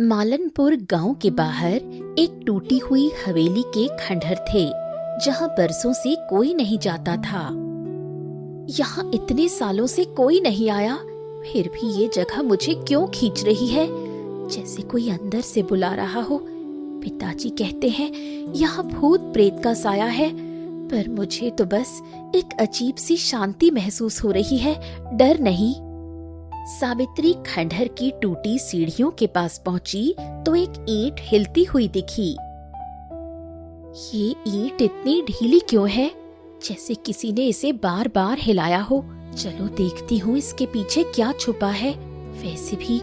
मालनपुर गांव के बाहर एक टूटी हुई हवेली के खंडहर थे, जहां बरसों से कोई नहीं जाता था। यहाँ इतने सालों से कोई नहीं आया, फिर भी ये जगह मुझे क्यों खींच रही है, जैसे कोई अंदर से बुला रहा हो। पिताजी कहते हैं यहाँ भूत प्रेत का साया है, पर मुझे तो बस एक अजीब सी शांति महसूस हो रही है, डर नहीं। सावित्री खंडहर की टूटी सीढ़ियों के पास पहुंची तो एक ईंट हिलती हुई दिखी। ये ईंट इतनी ढीली क्यों है, जैसे किसी ने इसे बार बार हिलाया हो। चलो देखती हूँ इसके पीछे क्या छुपा है। वैसे भी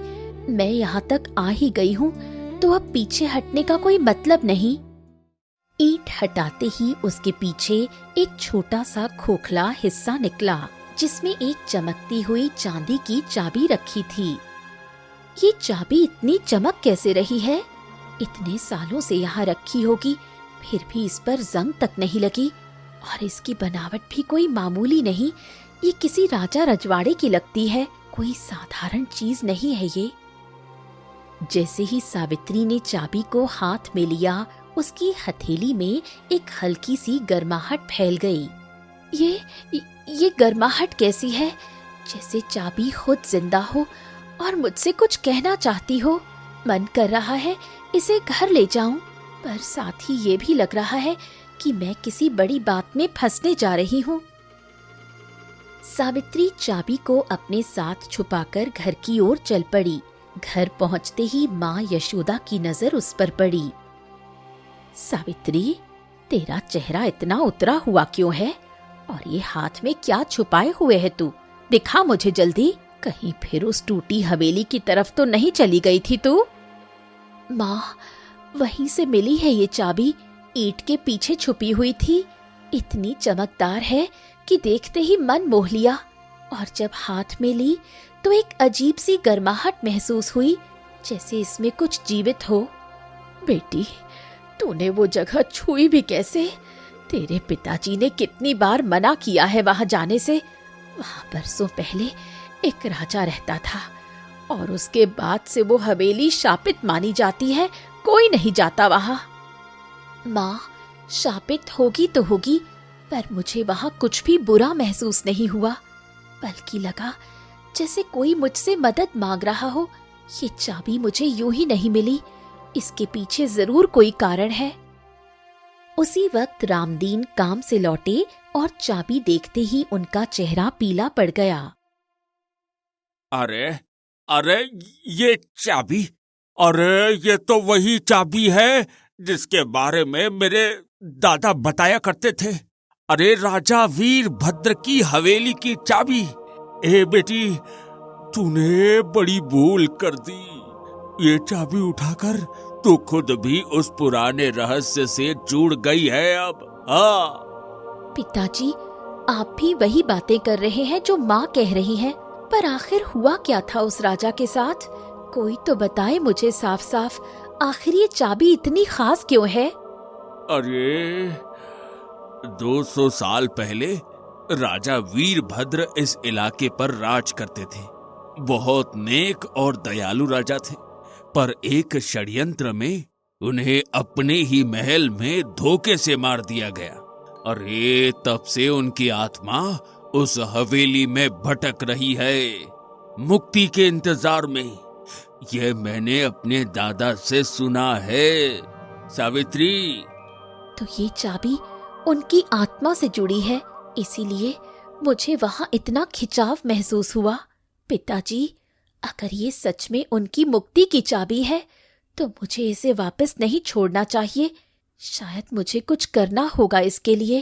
मैं यहाँ तक आ ही गई हूँ, तो अब पीछे हटने का कोई मतलब नहीं। ईंट हटाते ही उसके पीछे एक छोटा सा खोखला हिस्सा निकला, जिसमें एक चमकती हुई चांदी की चाबी रखी थी। ये चाबी इतनी चमक कैसे रही है? इतने सालों से यहाँ रखी होगी, फिर भी इस पर जंग तक नहीं लगी। और इसकी बनावट भी कोई मामूली नहीं, ये किसी राजा रजवाड़े की लगती है, कोई साधारण चीज नहीं है ये। जैसे ही सावित्री ने चाबी को हाथ में लिया, उसकी हथेली में एक हल्की सी गर्माहट फैल गई। ये गर्माहट कैसी है? जैसे चाबी खुद जिंदा हो और मुझसे कुछ कहना चाहती हो। मन कर रहा है इसे घर ले जाऊं, पर साथ ही ये भी लग रहा है कि मैं किसी बड़ी बात में फंसने जा रही हूँ। सावित्री चाबी को अपने साथ छुपाकर घर की ओर चल पड़ी। घर पहुंचते ही माँ यशोदा की नजर उस पर पड़ी। सावित्री, तेरा चेहरा इतना उतरा हुआ क्यों है? और ये हाथ में क्या छुपाए हुए है तू? दिखा मुझे जल्दी। कहीं फिर उस टूटी हवेली की तरफ तो नहीं चली गई थी तू? माँ, वहीं से मिली है ये चाबी, ईंट के पीछे छुपी हुई थी। इतनी चमकदार है कि देखते ही मन मोह लिया, और जब हाथ में ली तो एक अजीब सी गर्माहट महसूस हुई, जैसे इसमें कुछ जीवित हो। बेटी, तूने वो जगह छुई भी कैसे? तेरे पिताजी ने कितनी बार मना किया है वहां जाने से। वहां बरसों पहले एक राजा रहता था, और उसके बाद से वो हवेली शापित मानी जाती है, कोई नहीं जाता वहां। माँ, शापित होगी तो होगी, पर मुझे वहां कुछ भी बुरा महसूस नहीं हुआ, बल्कि लगा जैसे कोई मुझसे मदद मांग रहा हो। ये चाबी मुझे यूं ही नहीं मिली, इसके पीछे जरूर कोई कारण है। उसी वक्त रामदीन काम से लौटे और चाबी देखते ही उनका चेहरा पीला पड़ गया। अरे अरे, ये चाबी! अरे ये तो वही चाबी है जिसके बारे में मेरे दादा बताया करते थे। अरे राजा वीरभद्र की हवेली की चाबी। ए बेटी, तूने बड़ी भूल कर दी। ये चाबी उठाकर तू खुद भी उस पुराने रहस्य से जुड़ गई है अब। हाँ पिताजी, आप भी वही बातें कर रहे हैं जो माँ कह रही है, पर आखिर हुआ क्या था उस राजा के साथ? कोई तो बताए मुझे साफ साफ, आखिर ये चाबी इतनी खास क्यों है? अरे 200 साल पहले राजा वीरभद्र इस इलाके पर राज करते थे। बहुत नेक और दयालु राजा थे, पर एक षड्यंत्र में उन्हें अपने ही महल में धोखे से मार दिया गया। अरे तब से उनकी आत्मा उस हवेली में भटक रही है, मुक्ति के इंतजार में। यह मैंने अपने दादा से सुना है सावित्री। तो ये चाबी उनकी आत्मा से जुड़ी है, इसीलिए मुझे वहां इतना खिंचाव महसूस हुआ। पिताजी, अगर ये सच में उनकी मुक्ति की चाबी है, तो मुझे इसे वापस नहीं छोड़ना चाहिए। शायद मुझे कुछ करना होगा इसके लिए।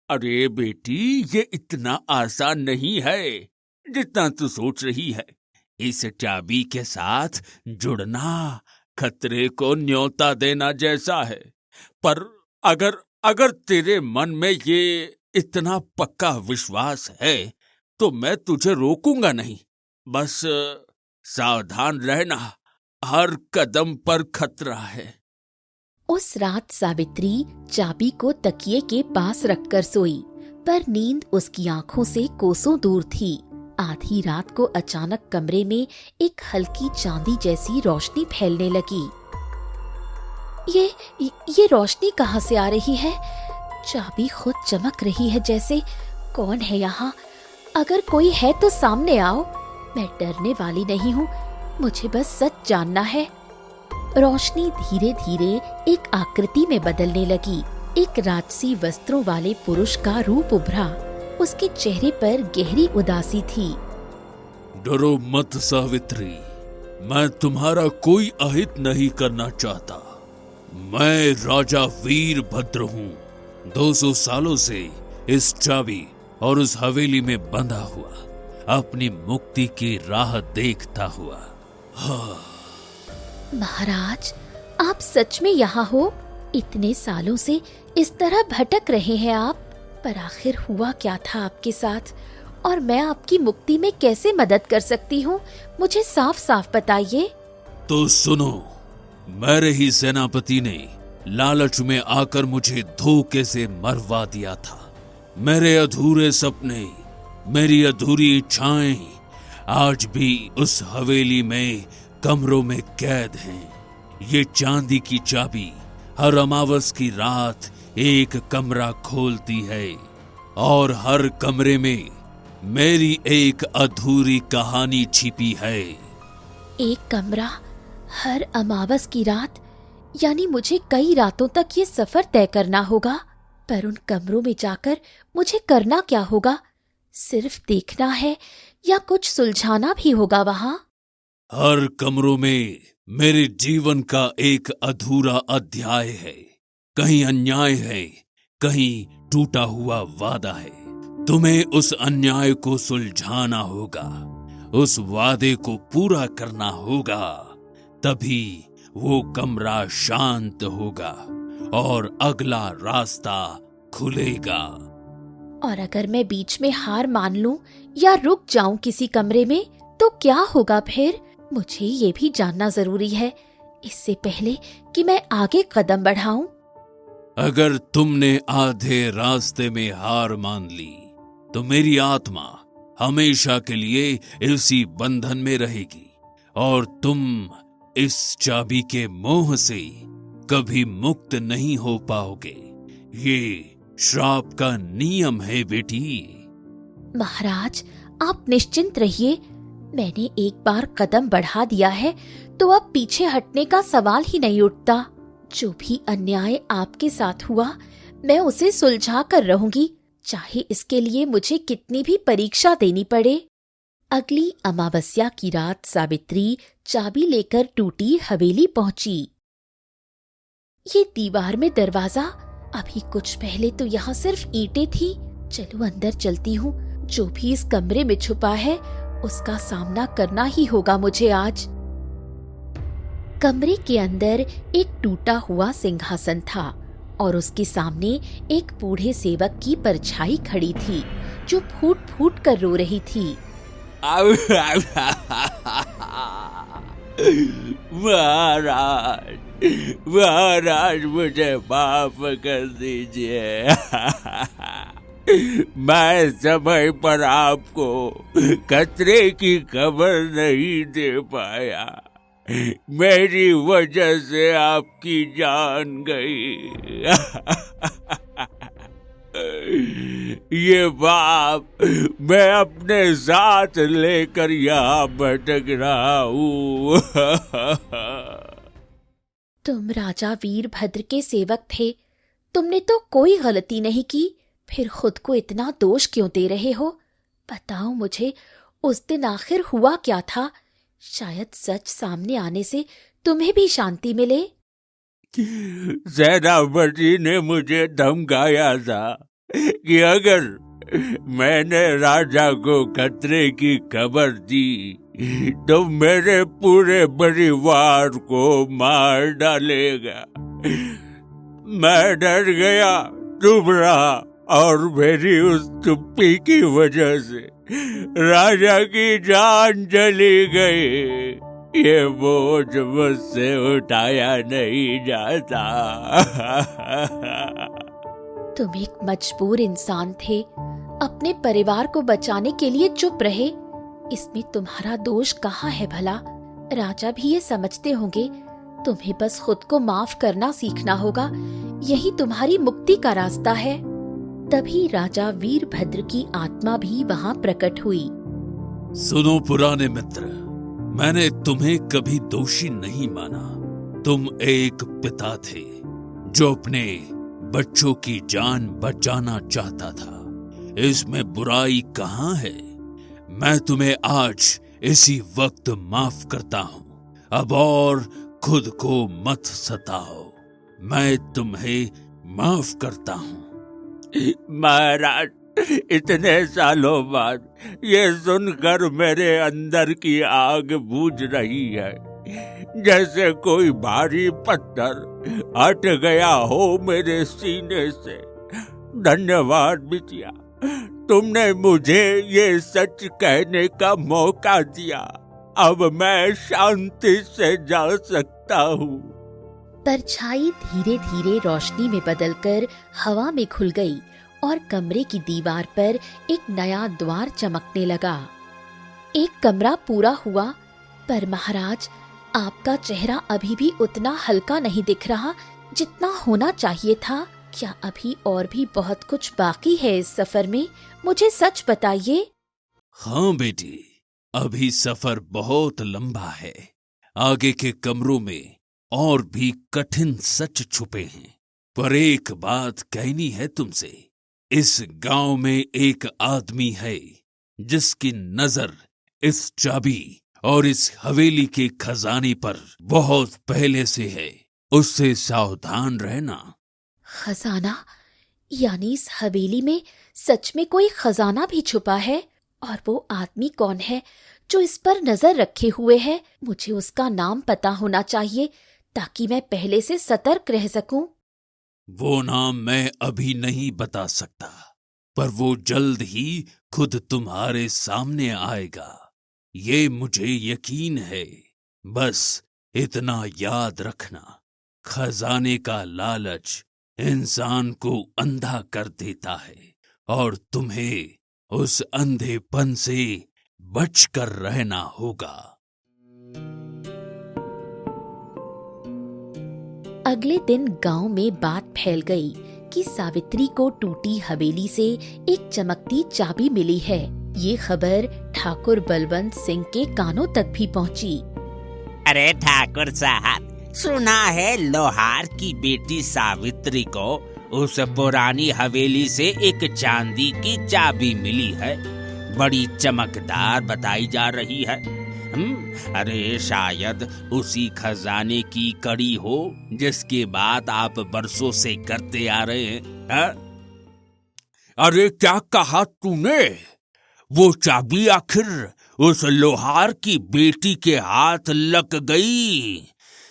अरे बेटी, ये इतना आसान नहीं है जितना तू सोच रही है। इस चाबी के साथ जुड़ना खतरे को न्योता देना जैसा है। पर अगर तेरे मन में ये इतना पक्का विश्वास है, तो मैं तुझे रोकूंगा नहीं। बस सावधान रहना, हर कदम पर खतरा है। उस रात सावित्री चाबी को तकिए के पास रखकर सोई, पर नींद उसकी आंखों से कोसों दूर थी। आधी रात को अचानक कमरे में एक हल्की चांदी जैसी रोशनी फैलने लगी। ये रोशनी कहाँ से आ रही है? चाबी खुद चमक रही है जैसे। कौन है यहाँ? अगर कोई है तो सामने आओ। मैं डरने वाली नहीं हूँ, मुझे बस सच जानना है। रोशनी धीरे धीरे एक आकृति में बदलने लगी। एक राजसी वस्त्रों वाले पुरुष का रूप उभरा। उसके चेहरे पर गहरी उदासी थी। डरो मत सावित्री, मैं तुम्हारा कोई अहित नहीं करना चाहता। मैं राजा वीरभद्र हूँ, 200 सालों से इस चाबी और उस हवेली में बंधा हुआ, अपनी मुक्ति की राह देखता हुआ। हाँ। महाराज, आप सच में यहाँ हो? इतने सालों से इस तरह भटक रहे हैं आप, पर आखिर हुआ क्या था आपके साथ? और मैं आपकी मुक्ति में कैसे मदद कर सकती हूँ? मुझे साफ साफ बताइए। तो सुनो, मेरे ही सेनापति ने लालच में आकर मुझे धोखे से मरवा दिया था। मेरे अधूरे सपने, मेरी अधूरी इच्छाएं आज भी उस हवेली में कमरों में कैद हैं। ये चांदी की चाबी हर अमावस की रात एक कमरा खोलती है और हर कमरे में मेरी एक अधूरी कहानी छिपी है। एक कमरा हर अमावस की रात, यानी मुझे कई रातों तक ये सफर तय करना होगा। पर उन कमरों में जाकर मुझे करना क्या होगा? सिर्फ देखना है या कुछ सुलझाना भी होगा वहां? हर कमरों में मेरे जीवन का एक अधूरा अध्याय है। कहीं अन्याय है, कहीं टूटा हुआ वादा है। तुम्हें उस अन्याय को सुलझाना होगा, उस वादे को पूरा करना होगा, तभी वो कमरा शांत होगा और अगला रास्ता खुलेगा। और अगर मैं बीच में हार मान लूं या रुक जाऊं किसी कमरे में, तो क्या होगा फिर? मुझे ये भी जानना जरूरी है, इससे पहले कि मैं आगे कदम बढ़ाऊं। अगर तुमने आधे रास्ते में हार मान ली, तो मेरी आत्मा हमेशा के लिए इसी बंधन में रहेगी और तुम इस चाबी के मोह से कभी मुक्त नहीं हो पाओगे। ये श्राप का नियम है बेटी। महाराज, आप निश्चिंत रहिए। मैंने एक बार कदम बढ़ा दिया है तो अब पीछे हटने का सवाल ही नहीं उठता। जो भी अन्याय आपके साथ हुआ, मैं उसे सुलझा कर रहूंगी, चाहे इसके लिए मुझे कितनी भी परीक्षा देनी पड़े। अगली अमावस्या की रात सावित्री चाबी लेकर टूटी हवेली पहुंची। ये दीवार में दरवाजा, अभी कुछ पहले तो यहाँ सिर्फ ईंटें थी। चलो अंदर चलती हूँ। जो भी इस कमरे में छुपा है उसका सामना करना ही होगा मुझे आज। कमरे के अंदर एक टूटा हुआ सिंहासन था और उसके सामने एक बूढ़े सेवक की परछाई खड़ी थी जो फूट फूट कर रो रही थी। महाराज, महाराज मुझे माफ कर दीजिए। मैं समय पर आपको खतरे की खबर नहीं दे पाया। मेरी वजह से आपकी जान गई। ये बाप मैं अपने साथ लेकर यहाँ भटक रहा हूँ। तुम राजा वीरभद्र के सेवक थे, तुमने तो कोई गलती नहीं की, फिर खुद को इतना दोष क्यों दे रहे हो? बताओ मुझे, उस दिन आखिर हुआ क्या था? शायद सच सामने आने से तुम्हें भी शांति मिले। सेनापति ने मुझे धमकाया था कि अगर मैंने राजा को खतरे की खबर दी तो मेरे पूरे परिवार को मार डालेगा। मैं डर गया, चुप रहा और मेरी उस चुप्पी की वजह से राजा की जान चली गई। ये बोझ मुझसे उठाया नहीं जाता। तुम एक मजबूर इंसान थे, अपने परिवार को बचाने के लिए चुप रहे, इसमें तुम्हारा दोष कहाँ है भला? राजा भी ये समझते होंगे। तुम्हें बस खुद को माफ करना सीखना होगा, यही तुम्हारी मुक्ति का रास्ता है। तभी राजा वीरभद्र की आत्मा भी वहाँ प्रकट हुई। सुनो पुराने मित्र, मैंने तुम्हें कभी दोषी नहीं माना। तुम एक पिता थे जो अपने बच्चों की जान बचाना चाहता था। इसमें बुराई कहाँ है? मैं तुम्हें आज इसी वक्त माफ करता हूँ। अब और खुद को मत सताओ, मैं तुम्हें माफ करता हूँ। महाराज, इतने सालों बाद ये सुनकर मेरे अंदर की आग बुझ रही है, जैसे कोई भारी पत्थर हट गया हो मेरे सीने से। धन्यवाद बिटिया, तुमने मुझे ये सच कहने का मौका दिया। अब मैं शांति से जा सकता हूँ। परछाई धीरे धीरे रोशनी में बदलकर हवा में खुल गई और कमरे की दीवार पर एक नया द्वार चमकने लगा। एक कमरा पूरा हुआ, पर महाराज, आपका चेहरा अभी भी उतना हल्का नहीं दिख रहा जितना होना चाहिए था। क्या अभी और भी बहुत कुछ बाकी है इस सफर में? मुझे सच बताइए। हाँ बेटी, अभी सफर बहुत लंबा है। आगे के कमरों में और भी कठिन सच छुपे हैं। पर एक बात कहनी है तुमसे। इस गांव में एक आदमी है जिसकी नजर इस चाबी और इस हवेली के खजाने पर बहुत पहले से है। उससे सावधान रहना। खजाना? यानी इस हवेली में सच में कोई खजाना भी छुपा है? और वो आदमी कौन है जो इस पर नजर रखे हुए है? मुझे उसका नाम पता होना चाहिए ताकि मैं पहले से सतर्क रह सकूं। वो नाम मैं अभी नहीं बता सकता, पर वो जल्द ही खुद तुम्हारे सामने आएगा, ये मुझे यकीन है। बस इतना याद रखना, खजाने का लालच इंसान को अंधा कर देता है और तुम्हें उस अंधेपन से बचकर रहना होगा। अगले दिन गांव में बात फैल गई कि सावित्री को टूटी हवेली से एक चमकती चाबी मिली है। ये खबर ठाकुर बलवंत सिंह के कानों तक भी पहुंची। अरे ठाकुर साहब, सुना है लोहार की बेटी सावित्री को उस पुरानी हवेली से एक चांदी की चाबी मिली है। बड़ी चमकदार बताई जा रही है। अरे शायद उसी खजाने की कड़ी हो जिसकी बात आप बरसों से करते आ रहे हैं। अरे क्या कहा तूने? वो चाबी आखिर उस लोहार की बेटी के हाथ लग गई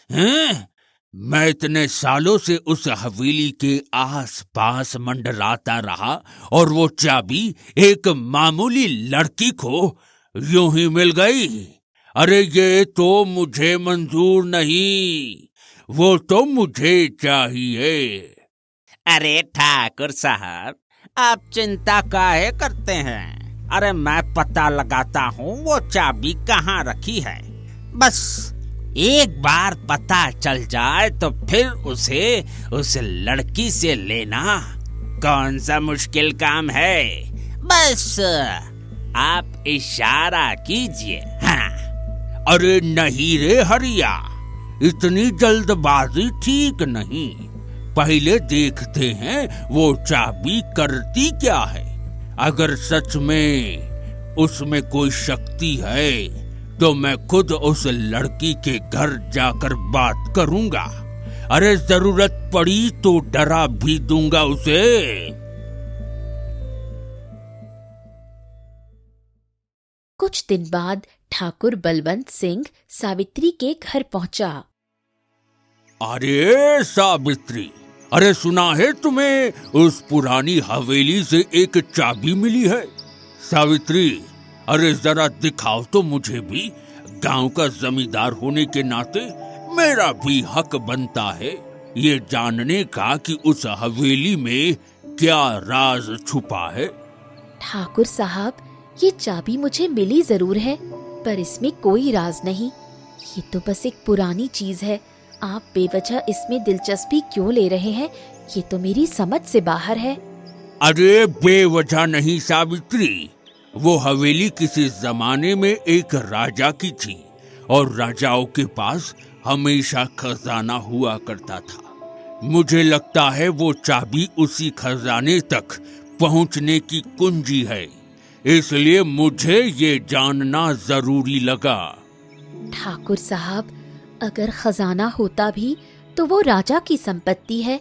हैं? मैं इतने सालों से उस हवेली के आस-पास मंडराता रहा और वो चाबी एक मामूली लड़की को यूं ही मिल गई। अरे ये तो मुझे मंजूर नहीं, वो तो मुझे चाहिए। अरे ठाकुर साहब, आप चिंता काहे करते हैं? अरे मैं पता लगाता हूँ वो चाबी कहाँ रखी है। बस एक बार पता चल जाए तो फिर उसे उस लड़की से लेना कौन सा मुश्किल काम है। बस आप इशारा कीजिए। हाँ। अरे नहीं रे हरिया, इतनी जल्दबाजी ठीक नहीं। पहले देखते हैं वो चाबी करती क्या है। अगर सच में उसमें कोई शक्ति है तो मैं खुद उस लड़की के घर जाकर बात करूंगा। अरे जरूरत पड़ी तो डरा भी दूंगा उसे। कुछ दिन बाद ठाकुर बलवंत सिंह सावित्री के घर पहुंचा। अरे सावित्री, अरे सुना है तुम्हें उस पुरानी हवेली से एक चाबी मिली है? सावित्री, अरे जरा दिखाओ तो मुझे भी। गांव का जमींदार होने के नाते मेरा भी हक बनता है ये जानने का कि उस हवेली में क्या राज छुपा है। ठाकुर साहब, ये चाबी मुझे मिली जरूर है, पर इसमें कोई राज नहीं। ये तो बस एक पुरानी चीज है। आप बेवजह इसमें दिलचस्पी क्यों ले रहे हैं, ये तो मेरी समझ से बाहर है। अरे बेवजह नहीं सावित्री, वो हवेली किसी जमाने में एक राजा की थी और राजाओं के पास हमेशा खजाना हुआ करता था। मुझे लगता है वो चाबी उसी खजाने तक पहुंचने की कुंजी है, इसलिए मुझे ये जानना जरूरी लगा। ठाकुर साहब, अगर खजाना होता भी तो वो राजा की संपत्ति है,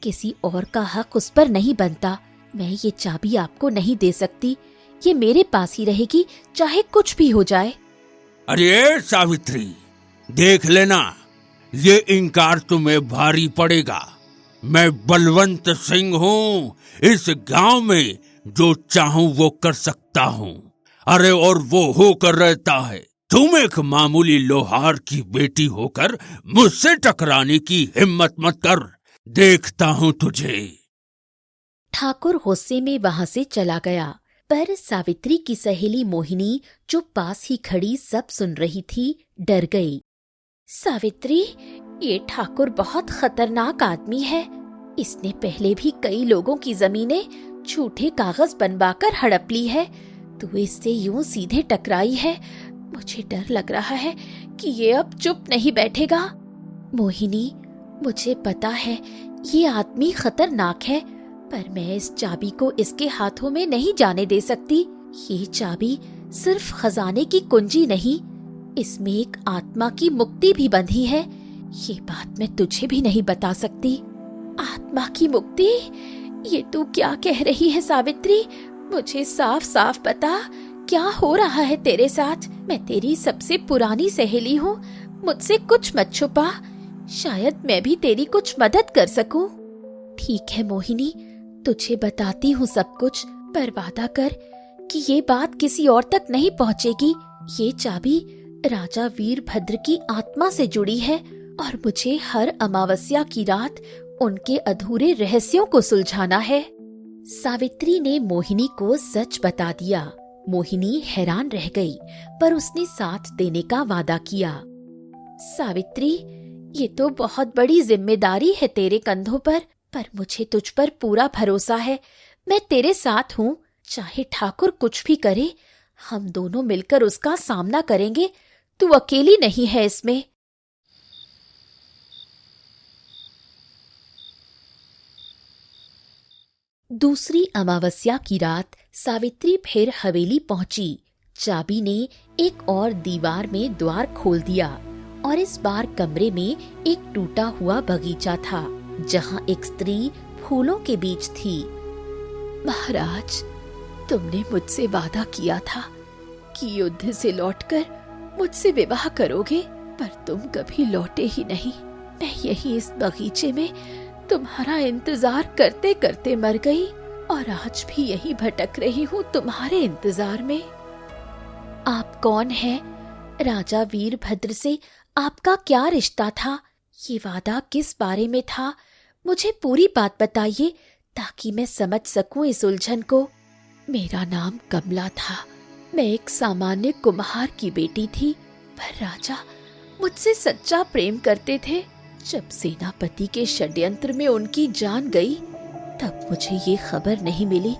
किसी और का हक उस पर नहीं बनता। मैं ये चाबी आपको नहीं दे सकती, ये मेरे पास ही रहेगी, चाहे कुछ भी हो जाए। अरे सावित्री, देख लेना, ये इनकार तुम्हें भारी पड़ेगा। मैं बलवंत सिंह हूँ, इस गांव में जो चाहूं वो कर सकता हूँ। अरे और वो होकर रहता है। तुम एक मामूली लोहार की बेटी होकर मुझसे टकराने की हिम्मत मत कर, देखता हूँ तुझे। ठाकुर गुस्से में वहां से चला गया, पर सावित्री की सहेली मोहिनी जो पास ही खड़ी सब सुन रही थी, डर गई। सावित्री, ये ठाकुर बहुत खतरनाक आदमी है। इसने पहले भी कई लोगों की जमीनें झूठे कागज बनवाकर हड़प ली है। तू इससे यूं सीधे टकराई है, मुझे डर लग रहा है कि ये अब चुप नहीं बैठेगा। मोहिनी, मुझे पता है ये आदमी खतरनाक है, पर मैं इस चाबी को इसके हाथों में नहीं जाने दे सकती। ये चाबी सिर्फ खजाने की कुंजी नहीं, इसमें एक आत्मा की मुक्ति भी बंधी है। ये बात मैं तुझे भी नहीं बता सकती। आत्मा की मुक्ति? ये तू क्या कह रही है सावित्री? मुझे साफ साफ बता, क्या हो रहा है तेरे साथ? मैं तेरी सबसे पुरानी सहेली हूँ, मुझसे कुछ मत छुपा, शायद मैं भी तेरी कुछ मदद कर सकूं। ठीक है मोहिनी, तुझे बताती हूँ सब कुछ, पर वादा कर कि ये बात किसी और तक नहीं पहुँचेगी। ये चाबी राजा वीरभद्र की आत्मा से जुड़ी है और मुझे हर अमावस्या की रात उनके अधूरे रहस्यों को सुलझाना है। सावित्री ने मोहिनी को सच बता दिया। मोहिनी हैरान रह गई, पर उसने साथ देने का वादा किया। सावित्री, ये तो बहुत बड़ी जिम्मेदारी है तेरे कंधों पर मुझे तुझ पर पूरा भरोसा है। मैं तेरे साथ हूँ, चाहे ठाकुर कुछ भी करे, हम दोनों मिलकर उसका सामना करेंगे। तू अकेली नहीं है इसमें। दूसरी अमावस्या की रात सावित्री फिर हवेली पहुंची। चाबी ने एक और दीवार में द्वार खोल दिया और इस बार कमरे में एक टूटा हुआ बगीचा था, जहां एक स्त्री फूलों के बीच थी। महाराज, तुमने मुझसे वादा किया था कि युद्ध से लौटकर मुझसे विवाह करोगे, पर तुम कभी लौटे ही नहीं। मैं यही इस बगीचे में तुम्हारा इंतजार करते करते मर गई और आज भी यही भटक रही हूँ तुम्हारे इंतजार में। आप कौन हैं? राजा वीरभद्र से आपका क्या रिश्ता था? ये वादा किस बारे में था? मुझे पूरी बात बताइए ताकि मैं समझ सकूं इस उलझन को। मेरा नाम कमला था। मैं एक सामान्य कुम्हार की बेटी थी, पर राजा मुझसे सच्चा प्रेम करते थे। जब सेनापति के षड्यंत्र में उनकी जान गई, तब मुझे ये खबर नहीं मिली।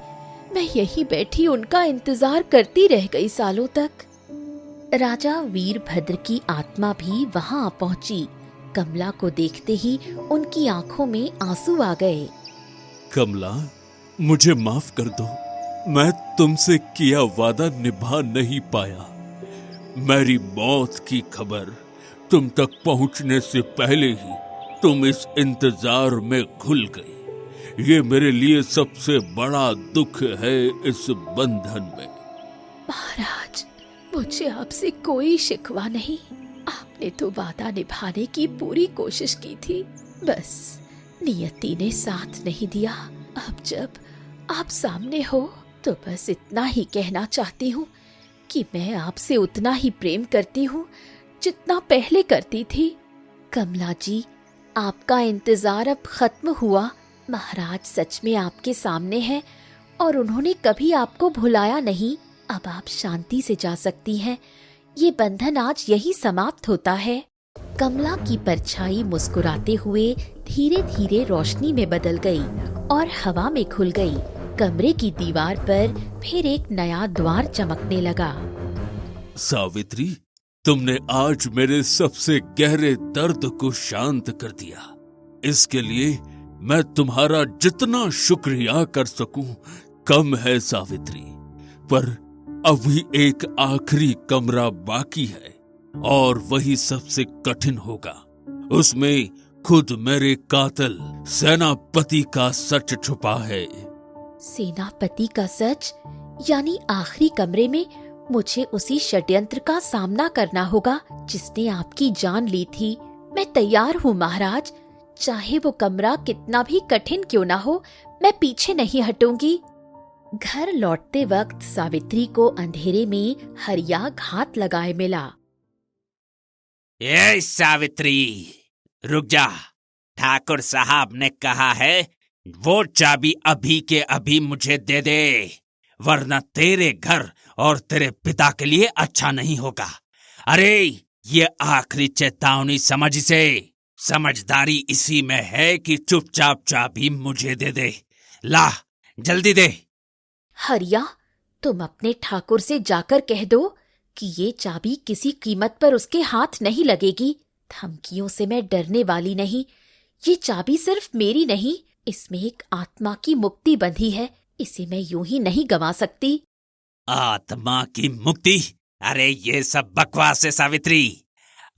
मैं यहीं बैठी उनका इंतजार करती रह गई सालों तक। राजा वीरभद्र की आत्मा भी वहां आ पहुंची। कमला को देखते ही उनकी आंखों में आंसू आ गए। कमला, मुझे माफ कर दो, मैं तुमसे किया वादा निभा नहीं पाया। मेरी मौत की खबर तुम तक पहुंचने से पहले ही तुम इस इंतजार में घुल गई। ये मेरे लिए सबसे बड़ा दुख है इस बंधन में। महाराज, मुझे आपसे कोई शिकवा नहीं। आपने तो वादा निभाने की पूरी कोशिश की थी, बस नियति ने साथ नहीं दिया। अब जब आप सामने हो तो बस इतना ही कहना चाहती हूँ कि मैं आपसे उतना ही प्रेम करती हूँ जितना पहले करती थी। कमला जी, आपका इंतजार अब खत्म हुआ। महाराज सच में आपके सामने हैं और उन्होंने कभी आपको भुलाया नहीं। अब आप शांति से जा सकती हैं। ये बंधन आज यही समाप्त होता है। कमला की परछाई मुस्कुराते हुए धीरे धीरे रोशनी में बदल गई और हवा में खुल गई। कमरे की दीवार पर फिर एक नया द्वार चमकने लगा। सावित्री, तुमने आज मेरे सबसे गहरे दर्द को शांत कर दिया। इसके लिए मैं तुम्हारा जितना शुक्रिया कर सकूं कम है सावित्री। पर अभी एक आखिरी कमरा बाकी है और वही सबसे कठिन होगा। उसमें खुद मेरे कातिल सेनापति का सच छुपा है। सेनापति का सच? यानी आखिरी कमरे में मुझे उसी षड्यंत्र का सामना करना होगा जिसने आपकी जान ली थी। मैं तैयार हूँ महाराज। चाहे वो कमरा कितना भी कठिन क्यों ना हो, मैं पीछे नहीं हटूंगी। घर लौटते वक्त सावित्री को अंधेरे में हरिया घात लगाए मिला। ए सावित्री, रुक जा। ठाकुर साहब ने कहा है वो चाबी अभी के अभी मुझे दे दे, वरना तेरे घर और तेरे पिता के लिए अच्छा नहीं होगा। अरे ये आखिरी चेतावनी समझ से। समझदारी इसी में है कि चुपचाप चाबी मुझे दे दे। ला, जल्दी दे। हरिया, तुम अपने ठाकुर से जाकर कह दो कि ये चाबी किसी कीमत पर उसके हाथ नहीं लगेगी। धमकियों से मैं डरने वाली नहीं। ये चाबी सिर्फ मेरी नहीं, इसमें एक आत्मा की मुक्ति बंधी है। इसे मैं यूं ही नहीं गंवा सकती। आत्मा की मुक्ति? अरे ये सब बकवास है सावित्री।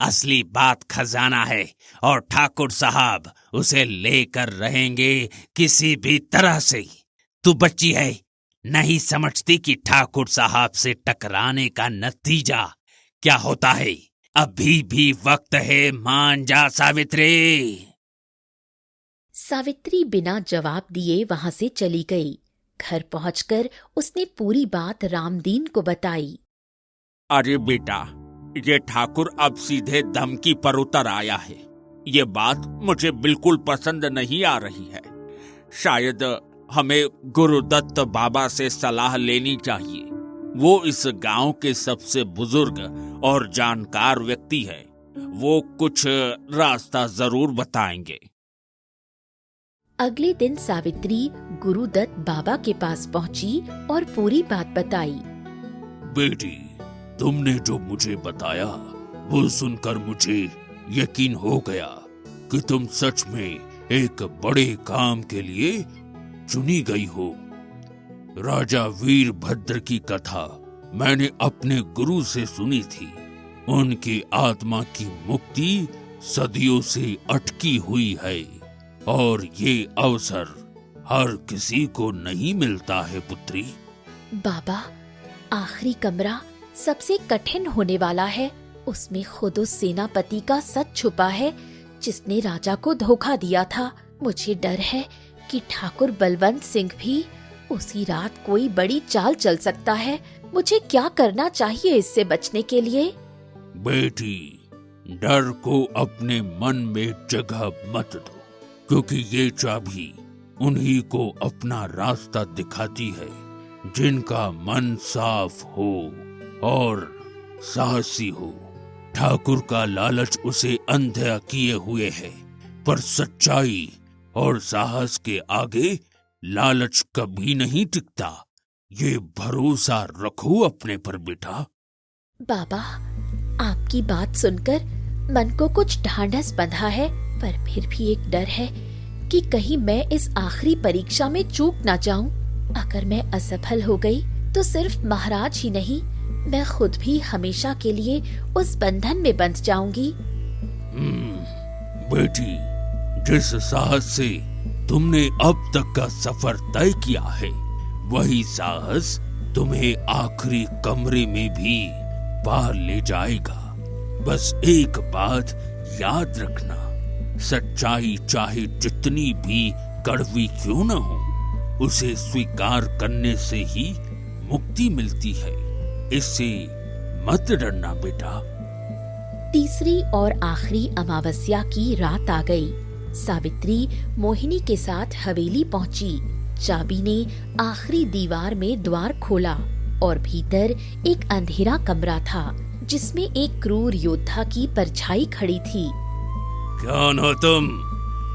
असली बात खजाना है और ठाकुर साहब उसे लेकर रहेंगे किसी भी तरह से। तू बच्ची है, नहीं समझती कि ठाकुर साहब से टकराने का नतीजा क्या होता है। अभी भी वक्त है, मान जा सावित्री। सावित्री बिना जवाब दिए वहां से चली गई। घर पहुंचकर उसने पूरी बात रामदीन को बताई। अरे बेटा, ये ठाकुर अब सीधे धमकी पर उतर आया है। ये बात मुझे बिल्कुल पसंद नहीं आ रही है। शायद हमें गुरुदत्त बाबा से सलाह लेनी चाहिए। वो इस गांव के सबसे बुजुर्ग और जानकार व्यक्ति है। वो कुछ रास्ता जरूर बताएंगे। अगले दिन सावित्री गुरुदत्त बाबा के पास पहुंची और पूरी बात बताई। बेटी, तुमने जो मुझे बताया वो सुनकर मुझे यकीन हो गया कि तुम सच में एक बड़े काम के लिए चुनी गई हो। राजा वीरभद्र की कथा मैंने अपने गुरु से सुनी थी। उनकी आत्मा की मुक्ति सदियों से अटकी हुई है और ये अवसर हर किसी को नहीं मिलता है पुत्री। बाबा, आखिरी कमरा सबसे कठिन होने वाला है। उसमें खुद उस सेनापति का सच छुपा है जिसने राजा को धोखा दिया था। मुझे डर है कि ठाकुर बलवंत सिंह भी उसी रात कोई बड़ी चाल चल सकता है। मुझे क्या करना चाहिए इससे बचने के लिए? बेटी, डर को अपने मन में जगह मत दो, क्योंकि ये चाबी उन्हीं को अपना रास्ता दिखाती है जिनका मन साफ हो और साहसी हो। ठाकुर का लालच उसे अंधा किए हुए है, पर सच्चाई और साहस के आगे लालच कभी नहीं टिकता। ये भरोसा रखो अपने पर बेटा। बाबा, आपकी बात सुनकर मन को कुछ ढांढस बंधा है, पर फिर भी एक डर है कि कहीं मैं इस आखिरी परीक्षा में चूक ना जाऊं। अगर मैं असफल हो गई तो सिर्फ महाराज ही नहीं, मैं खुद भी हमेशा के लिए उस बंधन में बंध जाऊंगी। बेटी, जिस साहस से तुमने अब तक का सफर तय किया है, वही साहस तुम्हें आखिरी कमरे में भी पार ले जाएगा। बस एक बात याद रखना, सच्चाई चाहे जितनी भी कड़वी क्यों न हो, उसे स्वीकार करने से ही मुक्ति मिलती है। इससे मत डरना बेटा। तीसरी और आखिरी अमावस्या की रात आ गई। सावित्री मोहिनी के साथ हवेली पहुंची। चाबी ने आखिरी दीवार में द्वार खोला और भीतर एक अंधेरा कमरा था जिसमें एक क्रूर योद्धा की परछाई खड़ी थी। कौन हो तुम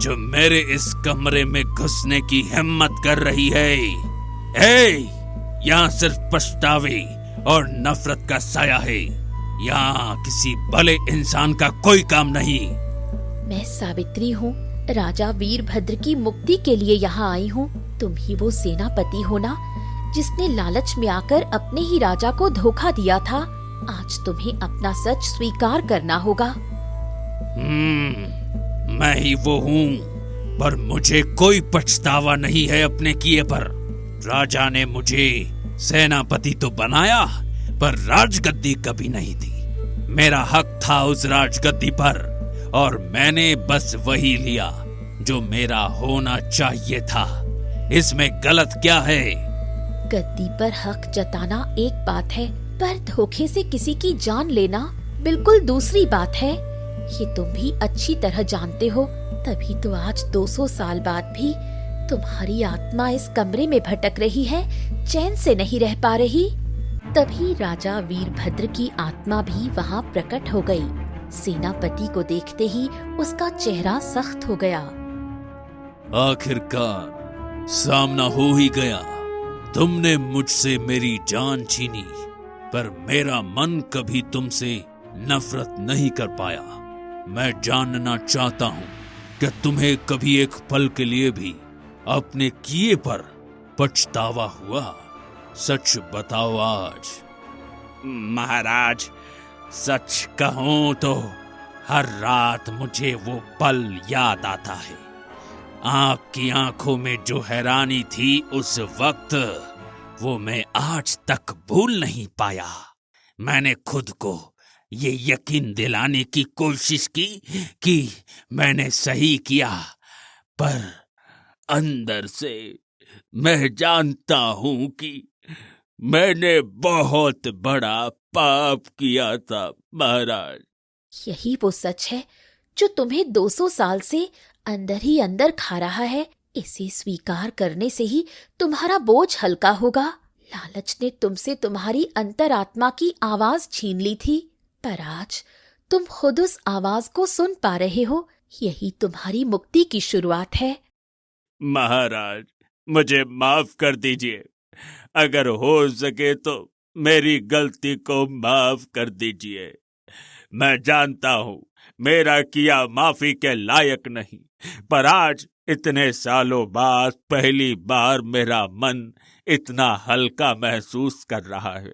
जो मेरे इस कमरे में घुसने की हिम्मत कर रही है? यहाँ सिर्फ पछतावे और नफरत का साया है। यहाँ किसी भले इंसान का कोई काम नहीं। मैं सावित्री हूँ, राजा वीरभद्र की मुक्ति के लिए यहाँ आई हूँ। तुम ही वो सेनापति हो ना जिसने लालच में आकर अपने ही राजा को धोखा दिया था। आज तुम्हें अपना सच स्वीकार करना होगा। मैं ही वो हूँ, पर मुझे कोई पछतावा नहीं है अपने किए पर। राजा ने मुझे सेनापति तो बनाया, पर राजगद्दी कभी नहीं दी। मेरा हक था उस राजगद्दी पर, और मैंने बस वही लिया जो मेरा होना चाहिए था। इसमें गलत क्या है? गद्दी पर हक जताना एक बात है, पर धोखे से किसी की जान लेना बिल्कुल दूसरी बात है। ये तुम भी अच्छी तरह जानते हो, तभी तो आज 200 साल बाद भी तुम्हारी आत्मा इस कमरे में भटक रही है, चैन से नहीं रह पा रही। तभी राजा वीरभद्र की आत्मा भी वहाँ प्रकट हो गई। सेनापति को देखते ही उसका चेहरा सख्त हो गया। आखिरकार सामना हो ही गया। तुमने मुझसे मेरी जान छीनी, पर मेरा मन कभी तुमसे नफरत नहीं कर पाया। मैं जानना चाहता हूँ कि तुम्हें कभी एक पल के लिए भी अपने किए पर पछतावा हुआ? सच बताओ आज। महाराज, सच कहूं तो हर रात मुझे वो पल याद आता है। आपकी आंखों में जो हैरानी थी उस वक्त, वो मैं आज तक भूल नहीं पाया। मैंने खुद को ये यकीन दिलाने की कोशिश की कि मैंने सही किया, पर अंदर से मैं जानता हूं कि मैंने बहुत बड़ा पाप किया था महाराज। यही वो सच है जो तुम्हें 200 साल से अंदर ही अंदर खा रहा है। इसे स्वीकार करने से ही तुम्हारा बोझ हल्का होगा। लालच ने तुमसे तुम्हारी अंतरात्मा की आवाज छीन ली थी, पर आज तुम खुद उस आवाज को सुन पा रहे हो। यही तुम्हारी मुक्ति की शुरुआत है। महाराज, मुझे माफ कर दीजिए। अगर हो सके तो मेरी गलती को माफ कर दीजिए। मैं जानता हूँ मेरा किया माफी के लायक नहीं, पर आज इतने सालों बाद पहली बार मेरा मन इतना हल्का महसूस कर रहा है,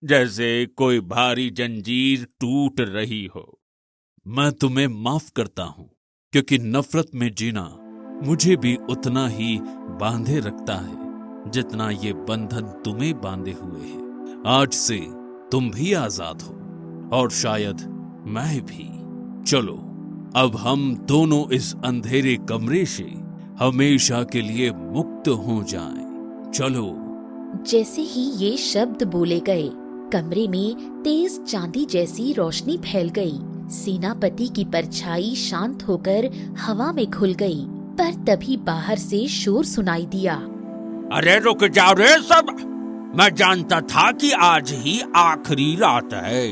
जैसे कोई भारी जंजीर टूट रही हो। मैं तुम्हें माफ करता हूँ, क्योंकि नफरत में जीना मुझे भी उतना ही बांधे रखता है जितना ये बंधन तुम्हें बांधे हुए है। आज से तुम भी आजाद हो, और शायद मैं भी। चलो अब हम दोनों इस अंधेरे कमरे से हमेशा के लिए मुक्त हो जाएं। चलो। जैसे ही ये शब्द बोले गए, कमरे में तेज चांदी जैसी रोशनी फैल गई। सेनापति की परछाई शांत होकर हवा में घुल गई, पर तभी बाहर से शोर सुनाई दिया। अरे रुक जाओ रे सब! मैं जानता था कि आज ही आखिरी रात है,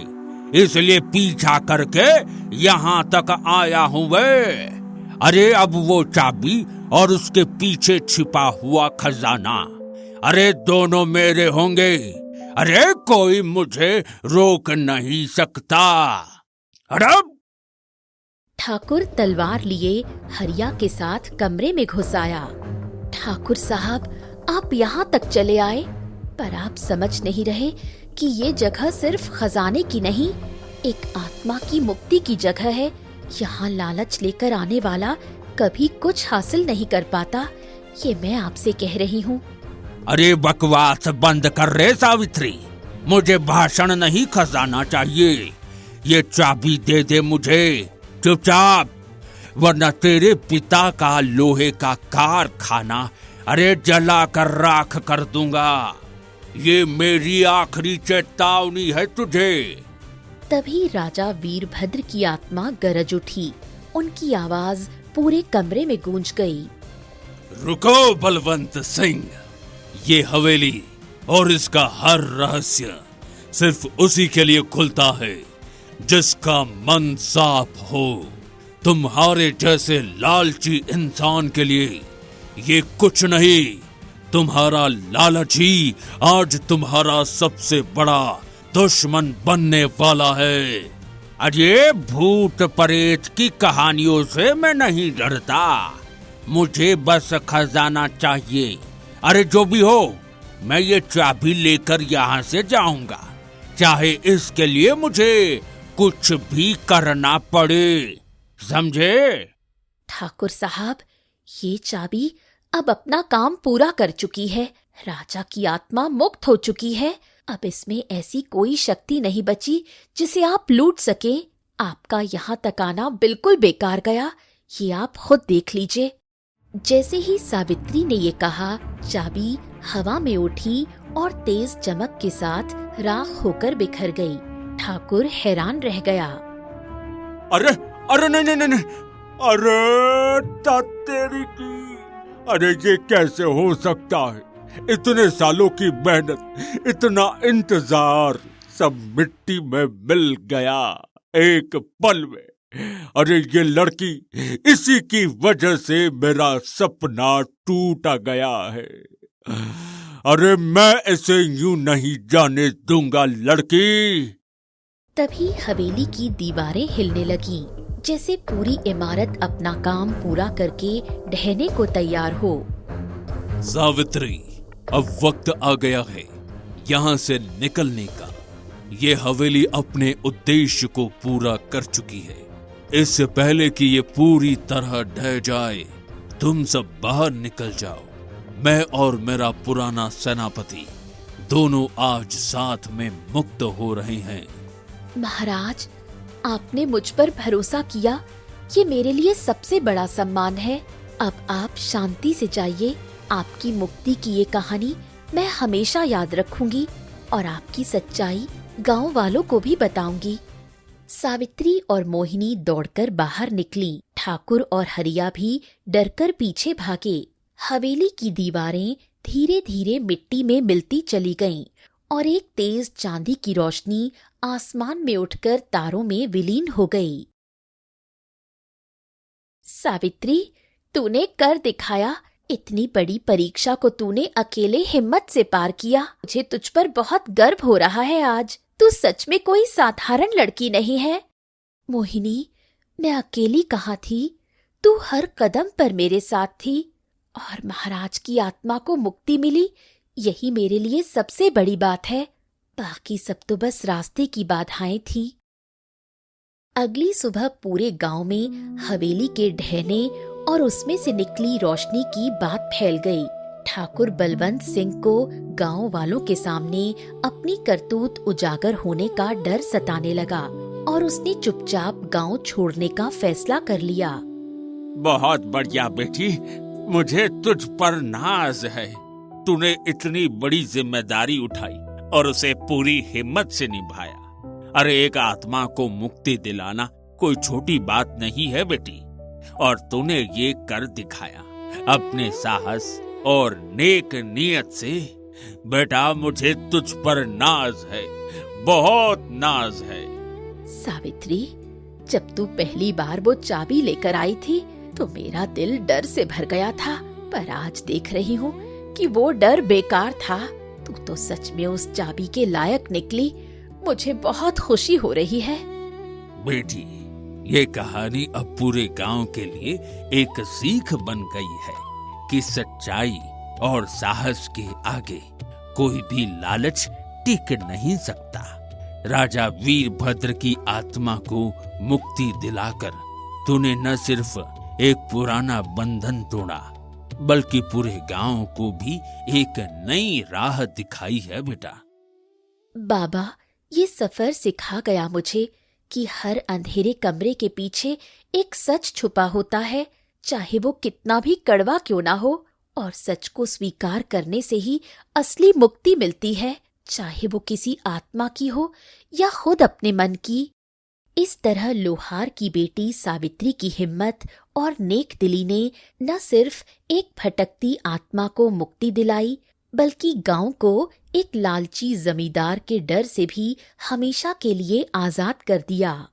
इसलिए पीछा करके यहाँ तक आया हूँ वे। अरे अब वो चाबी और उसके पीछे छिपा हुआ खजाना, अरे दोनों मेरे होंगे। अरे कोई मुझे रोक नहीं सकता। अरे ठाकुर तलवार लिए हरिया के साथ कमरे में घुस आया। ठाकुर साहब, आप यहाँ तक चले आए, पर आप समझ नहीं रहे कि ये जगह सिर्फ खजाने की नहीं, एक आत्मा की मुक्ति की जगह है। यहाँ लालच लेकर आने वाला कभी कुछ हासिल नहीं कर पाता, ये मैं आपसे कह रही हूँ। अरे बकवास बंद कर रे सावित्री, मुझे भाषण नहीं खजाना चाहिए। ये चाबी दे दे मुझे चुपचाप, वरना तेरे पिता का लोहे का कारखाना अरे जला कर राख कर दूंगा। ये मेरी आखिरी चेतावनी है तुझे। तभी राजा वीरभद्र की आत्मा गरज उठी। उनकी आवाज पूरे कमरे में गूंज गई। रुको बलवंत सिंह, ये हवेली और इसका हर रहस्य सिर्फ उसी के लिए खुलता है जिसका मन साफ हो। तुम्हारे जैसे लालची इंसान के लिए ये कुछ नहीं। तुम्हारा लालच ही आज तुम्हारा सबसे बड़ा दुश्मन बनने वाला है। अरे भूत प्रेत की कहानियों से मैं नहीं डरता, मुझे बस खजाना चाहिए। अरे जो भी हो, मैं ये चाबी लेकर यहाँ से जाऊंगा, चाहे इसके लिए मुझे कुछ भी करना पड़े, समझे? ठाकुर साहब, ये चाबी अब अपना काम पूरा कर चुकी है। राजा की आत्मा मुक्त हो चुकी है। अब इसमें ऐसी कोई शक्ति नहीं बची जिसे आप लूट सके। आपका यहाँ तक आना बिल्कुल बेकार गया, ये आप खुद देख लीजिए। जैसे ही सावित्री ने ये कहा, चाबी हवा में उठी और तेज चमक के साथ राख होकर बिखर गई। ठाकुर हैरान रह गया। अरे अरे नहीं नहीं नहीं, अरे तेरी की, अरे ये कैसे हो सकता है? इतने सालों की मेहनत, इतना इंतजार, सब मिट्टी में मिल गया एक पल में। अरे ये लड़की, इसी की वजह से मेरा सपना टूटा गया है। अरे मैं ऐसे यूं नहीं जाने दूंगा लड़की। तभी हवेली की दीवारें हिलने लगीं, जैसे पूरी इमारत अपना काम पूरा करके ढहने को तैयार हो। सावित्री, अब वक्त आ गया है यहाँ से निकलने का। ये हवेली अपने उद्देश्य को पूरा कर चुकी है। इससे पहले कि ये पूरी तरह ढह जाए, तुम सब बाहर निकल जाओ। मैं और मेरा पुराना सेनापति दोनों आज साथ में मुक्त हो रहे हैं। महाराज, आपने मुझ पर भरोसा किया, ये मेरे लिए सबसे बड़ा सम्मान है। अब आप शांति से जाइए। आपकी मुक्ति की ये कहानी मैं हमेशा याद रखूंगी और आपकी सच्चाई गांव वालों को भी बताऊंगी। सावित्री और मोहिनी दौड़कर बाहर निकली। ठाकुर और हरिया भी डरकर पीछे भागे। हवेली की दीवारें धीरे धीरे मिट्टी में मिलती चली गईं और एक तेज चांदी की रोशनी आसमान में उठकर तारों में विलीन हो गई। सावित्री, तूने कर दिखाया। इतनी बड़ी परीक्षा को तूने अकेले हिम्मत से पार किया। मुझे तुझ पर बहुत गर्व हो रहा है आज। तू सच में कोई साधारण लड़की नहीं है। मोहिनी, मैं अकेली कहाँ थी? तू हर कदम पर मेरे साथ थी और महाराज की आत्मा को मुक्ति मिली, यही मेरे लिए सबसे बड़ी बात है। बाकी सब तो बस रास्ते की बाधाएं थी। अगली सुबह पूरे गांव में हवेली के ढहने और उसमें से निकली रोशनी की बात फैल गई। ठाकुर बलवंत सिंह को गांव वालों के सामने अपनी करतूत उजागर होने का डर सताने लगा और उसने चुपचाप गांव छोड़ने का फैसला कर लिया। बहुत बढ़िया बेटी, मुझे तुझ पर नाज है। तूने इतनी बड़ी जिम्मेदारी उठाई और उसे पूरी हिम्मत से निभाया। अरे एक आत्मा को मुक्ति दिलाना कोई छोटी बात नहीं है बेटी, और तूने ये कर दिखाया अपने साहस और नेक नियत से। बेटा, मुझे तुझ पर नाज है, बहुत नाज है। सावित्री, जब तू पहली बार वो चाबी लेकर आई थी तो मेरा दिल डर से भर गया था, पर आज देख रही हूँ कि वो डर बेकार था। तू तो सच में उस चाबी के लायक निकली। मुझे बहुत खुशी हो रही है। बेटी, ये कहानी अब पूरे गांव के लिए एक सीख बन गई है कि सच्चाई और साहस के आगे कोई भी लालच टिक नहीं सकता। राजा वीरभद्र की आत्मा को मुक्ति दिलाकर तूने न सिर्फ एक पुराना बंधन तोड़ा, बल्कि पूरे गांव को भी एक नई राह दिखाई है बेटा। बाबा, ये सफर सिखा गया मुझे कि हर अंधेरे कमरे के पीछे एक सच छुपा होता है, चाहे वो कितना भी कड़वा क्यों ना हो। और सच को स्वीकार करने से ही असली मुक्ति मिलती है, चाहे वो किसी आत्मा की हो या खुद अपने मन की। इस तरह लोहार की बेटी सावित्री की हिम्मत और नेक दिली ने न सिर्फ एक भटकती आत्मा को मुक्ति दिलाई, बल्कि गांव को एक लालची जमींदार के डर से भी हमेशा के लिए आजाद कर दिया।